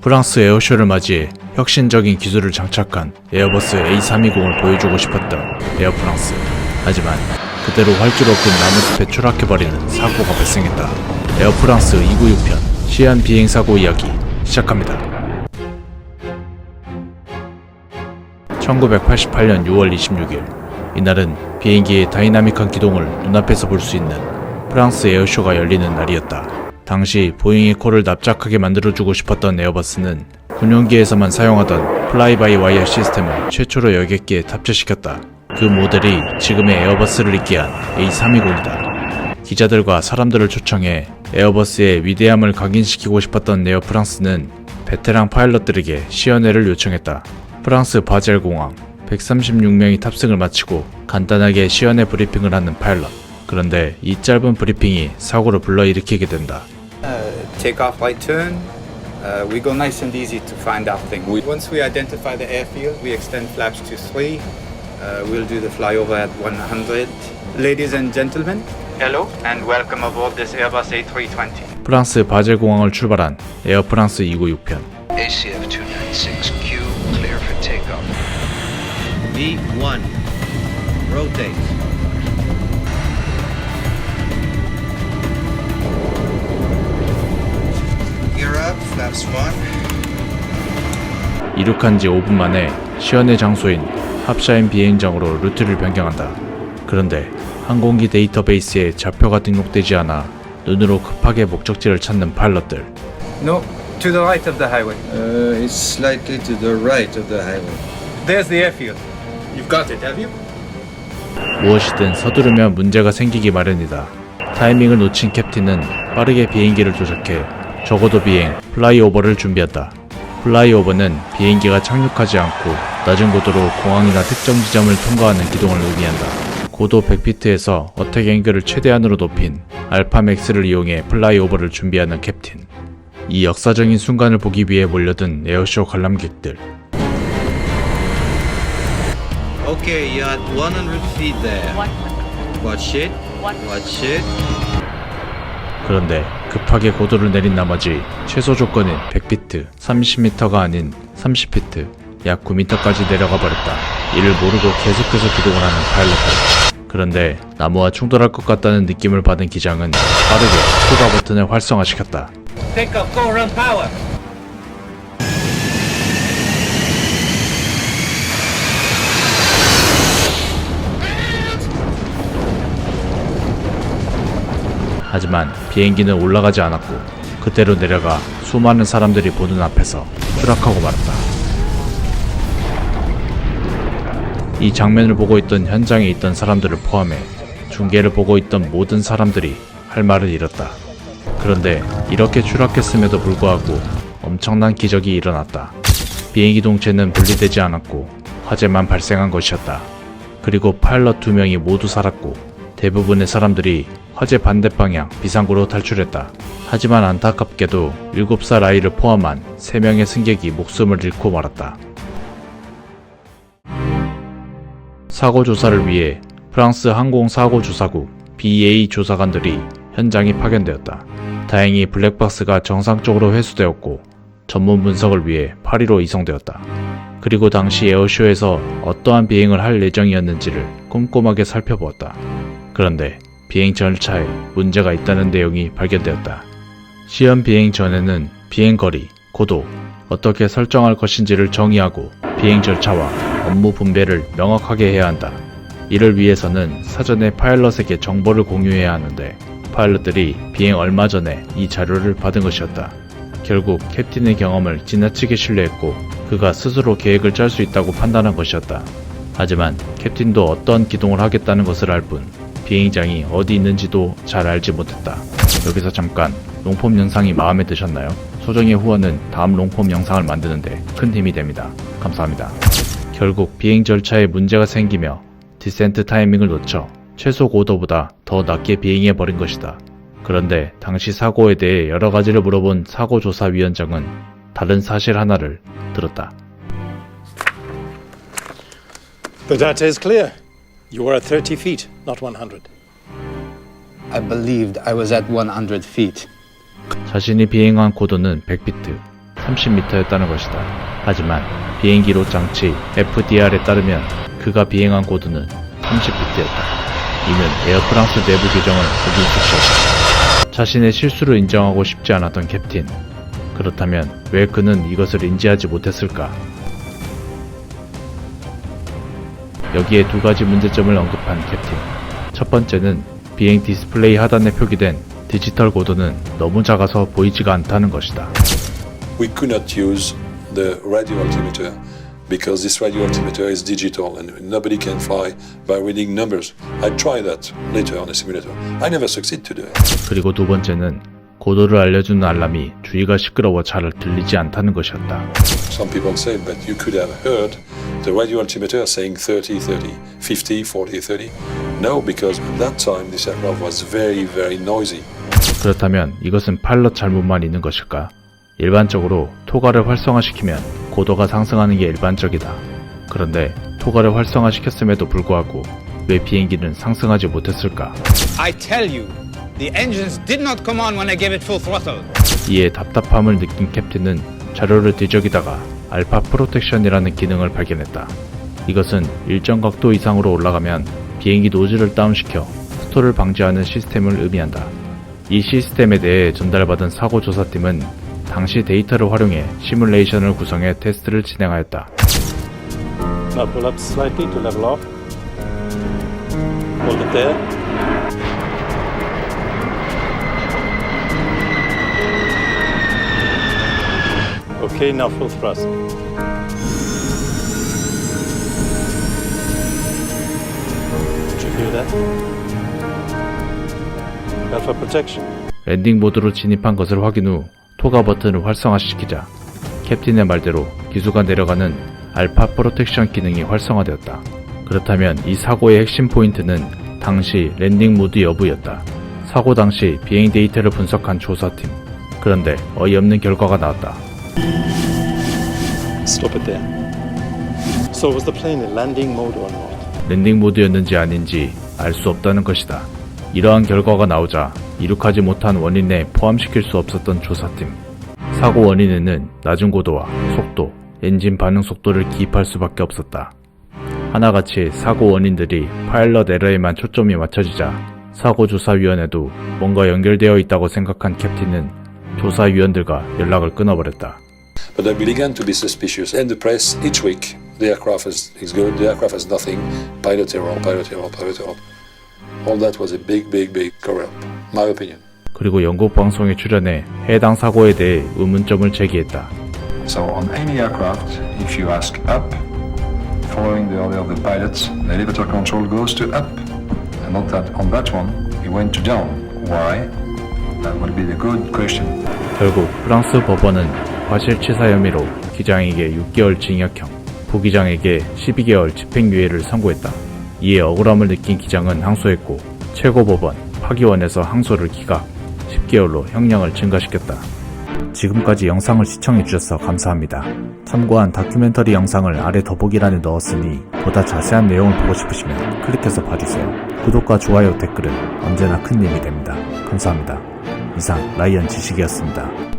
프랑스 에어쇼를 맞이해 혁신적인 기술을 장착한 에어버스 A320을 보여주고 싶었던 에어프랑스. 하지만 그대로 활주로 끈 나무숲에 추락해버리는 사고가 발생했다. 에어프랑스 296편 시안 비행사고 이야기 시작합니다. 1988년 6월 26일 이날은 비행기의 다이나믹한 기동을 눈앞에서 볼 수 있는 프랑스 에어쇼가 열리는 날이었다. 당시 보잉의 코를 납작하게 만들어주고 싶었던 에어버스는 군용기에서만 사용하던 플라이바이와이어 시스템을 최초로 여객기에 탑재시켰다. 그 모델이 지금의 에어버스를 잇게 한 A320이다. 기자들과 사람들을 초청해 에어버스의 위대함을 각인시키고 싶었던 에어프랑스는 베테랑 파일럿들에게 시연회를 요청했다. 프랑스 바젤 공항 136명이 탑승을 마치고 간단하게 시연회 브리핑을 하는 파일럿. 그런데 이 짧은 브리핑이 사고를 불러일으키게 된다. Take off right turn. We go nice and easy to find out things. Once we identify the airfield, we extend flaps to 3. We'll do the flyover at 100. Ladies and gentlemen, hello and welcome aboard this Airbus A320. 프랑스 바젤 공항을 출발한 에어프랑스 296편. ACF 296Q clear for takeoff. V1 rotate. Gear up, flaps 1. 이륙한 지 5분 만에 시연회 장소인 합샤인 비행장으로 루트를 변경한다. 그런데 항공기 데이터베이스에 좌표가 등록되지 않아 눈으로 급하게 목적지를 찾는 파일럿들. No, to the right of the highway. It's slightly to the right of the highway. There's the airfield. You've got it, have you? 무엇이든 서두르면 문제가 생기기 마련이다. 타이밍을 놓친 캡틴은 빠르게 비행기를 조작해 적어도 비행 플라이오버를 준비한다. 플라이오버는 비행기가 착륙하지 않고 낮은 고도로 공항이나 특정 지점을 통과하는 기동을 의미한다. 고도 100피트에서 어택 앵글을 최대한으로 높인 알파맥스를 이용해 플라이오버를 준비하는 캡틴. 이 역사적인 순간을 보기 위해 몰려든 에어쇼 관람객들. Okay, you're at 100 feet there. Watch it. Watch it. 그런데 급하게 고도를 내린 나머지 최소 조건인 100피트, 30m가 아닌 30피트, 약 9m까지 내려가 버렸다. 이를 모르고 계속해서 기동을 하는 파일럿들. 그런데 나무와 충돌할 것 같다는 느낌을 받은 기장은 빠르게 추가 버튼을 활성화시켰다. Take off, go run power. 하지만 비행기는 올라가지 않았고 그대로 내려가 수많은 사람들이 보는 앞에서 추락하고 말았다. 이 장면을 보고 있던 현장에 있던 사람들을 포함해 중계를 보고 있던 모든 사람들이 할 말을 잃었다. 그런데 이렇게 추락했음에도 불구하고 엄청난 기적이 일어났다. 비행기 동체는 분리되지 않았고 화재만 발생한 것이었다. 그리고 파일럿 2명이 모두 살았고 대부분의 사람들이 화재 반대 방향 비상구로 탈출했다. 하지만 안타깝게도 7살 아이를 포함한 3명의 승객이 목숨을 잃고 말았다. 사고 조사를 위해 프랑스 항공사고조사국 BA 조사관들이 현장에 파견되었다. 다행히 블랙박스가 정상적으로 회수되었고 전문 분석을 위해 파리로 이송되었다. 그리고 당시 에어쇼에서 어떠한 비행을 할 예정이었는지를 꼼꼼하게 살펴보았다. 그런데 비행 절차에 문제가 있다는 내용이 발견되었다. 시험 비행 전에는 비행 거리, 고도, 어떻게 설정할 것인지를 정의하고 비행 절차와 업무 분배를 명확하게 해야 한다. 이를 위해서는 사전에 파일럿에게 정보를 공유해야 하는데 파일럿들이 비행 얼마 전에 이 자료를 받은 것이었다. 결국 캡틴의 경험을 지나치게 신뢰했고 그가 스스로 계획을 짤 수 있다고 판단한 것이었다. 하지만 캡틴도 어떤 기동을 하겠다는 것을 알 뿐 비행장이 어디 있는지도 잘 알지 못했다. 여기서 잠깐 롱폼 영상이 마음에 드셨나요? 소정의 후원은 다음 롱폼 영상을 만드는데 큰 힘이 됩니다. 감사합니다. 결국 비행 절차에 문제가 생기며 디센트 타이밍을 놓쳐 최소 고도보다 더 낮게 비행해버린 것이다. 그런데 당시 사고에 대해 여러 가지를 물어본 사고조사위원장은 다른 사실 하나를 들었다. The data is clear. You were at 30 feet, not 100. I believed I was at 100 feet. 자신이 비행한 고도는 100피트, 30m였다는 것이다. 하지만 비행기로 장치 FDR에 따르면 그가 비행한 고도는 30피트였다. 이는 에어프랑스 내부 규정을 어긴 수치였다. 자신의 실수를 인정하고 싶지 않았던 캡틴. 그렇다면 왜 그는 이것을 인지하지 못했을까? 여기에 두 가지 문제점을 언급한 캡틴. 첫 번째는 비행 디스플레이 하단에 표기된 디지털 고도는 너무 작아서 보이지가 않다는 것이다. We could not use the radio altimeter because this radio altimeter is digital and nobody can fly by reading numbers. I tried that later on a simulator. I never succeed to do it. 그리고 두 번째는 고도를 알려주는 알람이 주위가 시끄러워 잘 들리지 않다는 것이었다. Some people say, but you could have heard the radio altimeter saying 30, 30, 50, 40, 30. No, because at that time this aircraft was very, very noisy. 그렇다면 이것은 파일럿 잘못만 있는 것일까? 일반적으로 토가를 활성화시키면 고도가 상승하는 게 일반적이다. 그런데 토가를 활성화시켰음에도 불구하고 왜 비행기는 상승하지 못했을까? I tell you, the engines did not come on when I gave it full throttle. 이에 답답함을 느낀 캡틴은 자료를 뒤적이다가 알파 프로텍션이라는 기능을 발견했다. 이것은 일정 각도 이상으로 올라가면 비행기 노즐을 다운시켜 스톨을 방지하는 시스템을 의미한다. 이 시스템에 대해 전달받은 사고조사팀은 당시 데이터를 활용해 시뮬레이션을 구성해 테스트를 진행하였다. Now pull up slightly to level off. Hold it there. Okay, now full thrust. Did you hear that? Alpha protection. 랜딩 모드로 진입한 것을 확인 후 토가 버튼을 활성화시키자 캡틴의 말대로 기수가 내려가는 알파 프로텍션 기능이 활성화되었다. 그렇다면 이 사고의 핵심 포인트는 당시 랜딩 모드 여부였다. 사고 당시 비행 데이터를 분석한 조사팀. 그런데 어이없는 결과가 나왔다. Stop it there. So was the plane in landing mode or not? 랜딩 모드였는지 아닌지 알 수 없다는 것이다. 이러한 결과가 나오자 이룩하지 못한 원인에 포함시킬 수 없었던 조사팀. 사고 원인에는 낮은 고도와 속도, 엔진 반응 속도를 기입할 수밖에 없었다. 하나같이 사고 원인들이 파일럿 에러에만 초점이 맞춰지자 사고조사위원회도 뭔가 연결되어 있다고 생각한 캡틴은 조사위원들과 연락을 끊어버렸다. But I began to be suspicious. And the press, each week, the aircraft is good, the aircraft has nothing, pilot error, pilot error, pilot error. All that was a big cover-up, my opinion. 그리고 영국 방송에 출연해 해당 사고에 대해 의문점을 제기했다. So on any aircraft, if you ask up, following the order of the pilots, the elevator control goes to up. And on that one, it went to down. Why? That would be the good question. 결국 프랑스 법원은 과실치사 혐의로 기장에게 6개월 징역형, 부기장에게 12개월 집행유예를 선고했다. 이에 억울함을 느낀 기장은 항소했고 최고법원 파기원에서 항소를 기각, 10개월로 형량을 증가시켰다. 지금까지 영상을 시청해주셔서 감사합니다. 참고한 다큐멘터리 영상을 아래 더보기란에 넣었으니 보다 자세한 내용을 보고 싶으시면 클릭해서 봐주세요. 구독과 좋아요, 댓글은 언제나 큰 힘이 됩니다. 감사합니다. 이상 라이언 지식이었습니다.